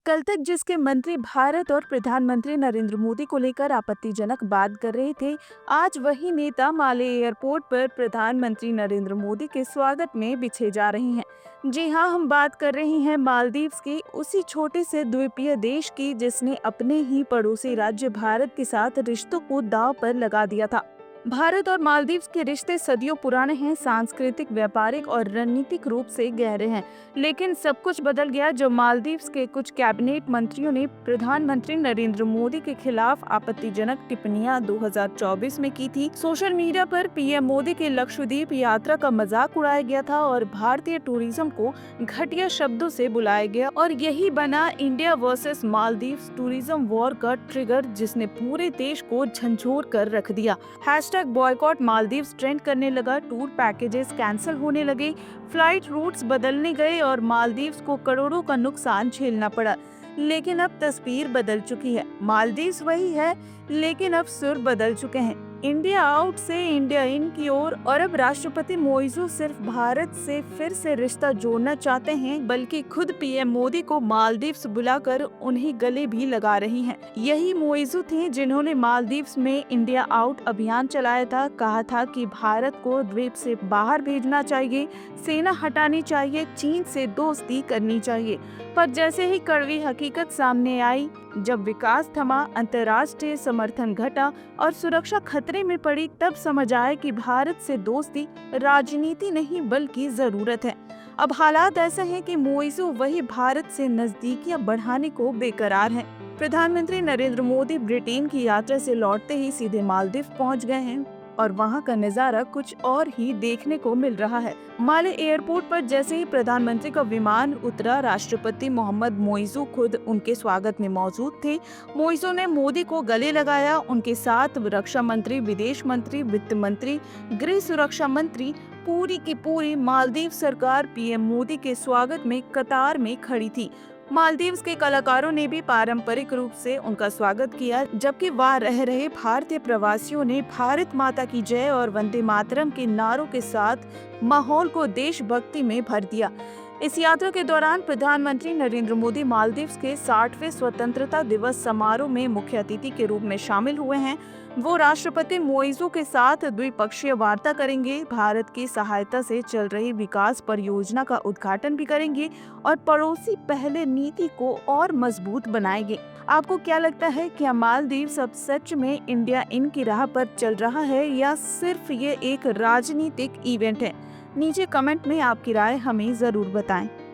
कल तक जिसके मंत्री भारत और प्रधानमंत्री नरेंद्र मोदी को लेकर आपत्तिजनक बात कर रहे थे, आज वही नेता माले एयरपोर्ट पर प्रधानमंत्री नरेंद्र मोदी के स्वागत में बिछे जा रहे हैं। जी हाँ, हम बात कर रहे हैं मालदीव्स के उसी छोटे से द्वीपीय देश की जिसने अपने ही पड़ोसी राज्य भारत के साथ रिश्तों को दांव पर लगा दिया था। भारत और मालदीव्स के रिश्ते सदियों पुराने हैं, सांस्कृतिक, व्यापारिक और रणनीतिक रूप से गहरे हैं। लेकिन सब कुछ बदल गया जब मालदीव्स के कुछ कैबिनेट मंत्रियों ने प्रधानमंत्री नरेंद्र मोदी के खिलाफ आपत्तिजनक टिप्पणियां 2024 में की थी। सोशल मीडिया पर पीएम मोदी के लक्षद्वीप यात्रा का मजाक उड़ाया गया था और भारतीय टूरिज्म को घटिया शब्दों से बुलाया गया, और यही बना India versus Maldives tourism war का ट्रिगर, जिसने पूरे देश को झंझोर कर रख दिया। बॉयकॉट मालदीव्स ट्रेंड करने लगा, टूर पैकेजेस कैंसिल होने लगे, फ्लाइट रूट्स बदलने गए और मालदीव्स को करोड़ों का नुकसान झेलना पड़ा। लेकिन अब तस्वीर बदल चुकी है। मालदीव्स वही है, लेकिन अब सुर बदल चुके हैं। इंडिया आउट से इंडिया इन की ओर, और अब राष्ट्रपति मोइजू सिर्फ भारत से फिर से रिश्ता जोड़ना चाहते हैं, बल्कि खुद पीएम मोदी को मालदीव्स बुलाकर उन्हें गले भी लगा रही हैं। यही मोइजू थे जिन्होंने मालदीव्स में इंडिया आउट अभियान चलाया था। कहा था कि भारत को द्वीप से बाहर भेजना चाहिए, सेना हटानी चाहिए, चीन से दोस्ती करनी चाहिए। पर जैसे ही कड़वी हकीकत सामने आई, जब विकास थमा, अंतर्राष्ट्रीय समर्थन घटा और सुरक्षा खतरे में पड़ी, तब समझ आया कि भारत से दोस्ती राजनीति नहीं बल्कि जरूरत है। अब हालात ऐसे हैं कि मोइजू वही भारत से नजदीकियां बढ़ाने को बेकरार हैं। प्रधानमंत्री नरेंद्र मोदी ब्रिटेन की यात्रा से लौटते ही सीधे मालदीव पहुंच गए हैं, और वहां का नजारा कुछ और ही देखने को मिल रहा है। माले एयरपोर्ट पर जैसे ही प्रधानमंत्री का विमान उतरा, राष्ट्रपति मोहम्मद मोइजू खुद उनके स्वागत में मौजूद थे। मोइजू ने मोदी को गले लगाया। उनके साथ रक्षा मंत्री, विदेश मंत्री, वित्त मंत्री, गृह सुरक्षा मंत्री, पूरी की पूरी मालदीव सरकार पीएम मोदी के स्वागत में कतार में खड़ी थी। मालदीव्स के कलाकारों ने भी पारंपरिक रूप से उनका स्वागत किया, जबकि वहां रह रहे भारतीय प्रवासियों ने भारत माता की जय और वंदे मातरम के नारों के साथ माहौल को देशभक्ति में भर दिया। इस यात्रा के दौरान प्रधानमंत्री नरेंद्र मोदी मालदीव्स के 60वें स्वतंत्रता दिवस समारोह में मुख्य अतिथि के रूप में शामिल हुए हैं। वो राष्ट्रपति मोइजू के साथ द्विपक्षीय वार्ता करेंगे, भारत की सहायता से चल रही विकास परियोजना का उद्घाटन भी करेंगे और पड़ोसी पहले नीति को और मजबूत बनाएंगे। आपको क्या लगता है, क्या मालदीव्स अब सच में इंडिया इन की राह पर चल रहा है, या सिर्फ ये एक राजनीतिक इवेंट है? नीचे कमेंट में आपकी राय हमें जरूर बताएं।